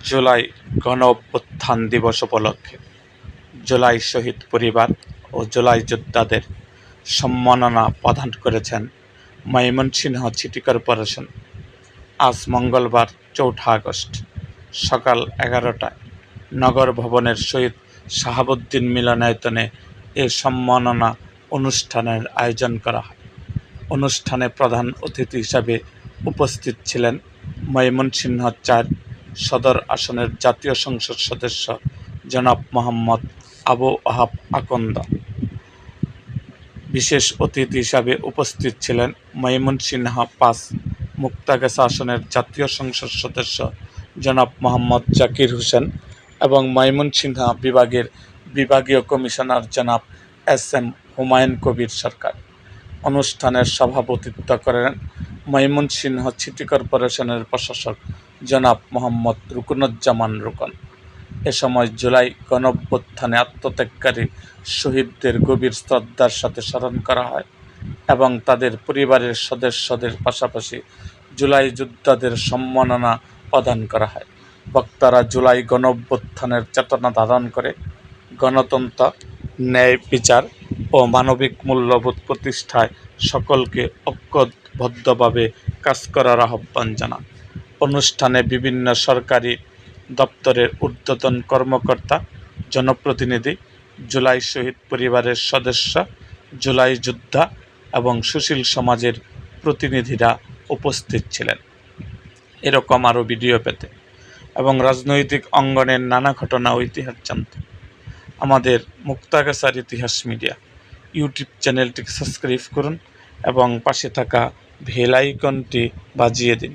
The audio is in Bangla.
জুলাই গণ অভ্যুত্থান দিবস উপলক্ষে জুলাই শহীদ পরিবার ও জুলাই যোদ্ধাদের সম্মাননা প্রদান করেছেন ময়মনসিংহ সিটি কর্পোরেশন। আজ মঙ্গলবার ৪ঠা আগস্ট সকাল ১১টায় নগর ভবনের শহীদ শাহাবুদ্দিন মিলনায়তনে এ সম্মাননা অনুষ্ঠানের আয়োজন করা হয়। অনুষ্ঠানে প্রধান অতিথি হিসাবে উপস্থিত ছিলেন ময়মনসিংহ ৪ সদর আসনের জাতীয় সংসদ সদস্য জনাব মোহাম্মদ আবু ওহাব আকন্দ। বিশেষ অতিথি হিসাবে উপস্থিত ছিলেন ময়মনসিংহ ৫ মুক্তাগাছা আসনের জাতীয় সংসদ সদস্য জনাব মোহাম্মদ জাকির হোসেন এবং ময়মনসিংহ বিভাগের বিভাগীয় কমিশনার জনাব এস.এম. হুমায়ুন কবির সরকার। অনুষ্ঠানের সভাপতিত্ব করেন ময়মনসিংহ সিটি কর্পোরেশনের প্রশাসক জনাব মোহাম্মদ রুকনুজ্জামান রুকন। এ সময় জুলাই গণঅভ্যুত্থানে আত্মত্যাগকারী শহীদদের গভীর শ্রদ্ধার সাথে স্মরণ করা হয় এবং তাদের পরিবারের সদস্যদের পাশাপাশি জুলাই যোদ্ধাদের সম্মাননা প্রদান করা হয়। বক্তারা জুলাই গণঅভ্যুত্থানের চেতনা ধারণ করে গণতন্ত্র, ন্যায় বিচার ও মানবিক মূল্যবোধ প্রতিষ্ঠায় সকলকে ঐক্যবদ্ধভাবে কাজ করার আহ্বান জানান। অনুষ্ঠানে বিভিন্ন সরকারি দপ্তরের ঊর্ধ্বতন কর্মকর্তা, জনপ্রতিনিধি, জুলাই শহীদ পরিবারের সদস্য, জুলাই যোদ্ধা এবং সুশীল সমাজের প্রতিনিধিরা উপস্থিত ছিলেন। এরকম আরও ভিডিও পেতে এবং রাজনৈতিক অঙ্গনের নানা ঘটনা ও ইতিহাস জানতে আমাদের মুক্তাগাছার ইতিহাস মিডিয়া ইউটিউব চ্যানেলটিকে সাবস্ক্রাইব করুন এবং পাশে থাকা বেল আইকনটি বাজিয়ে দিন।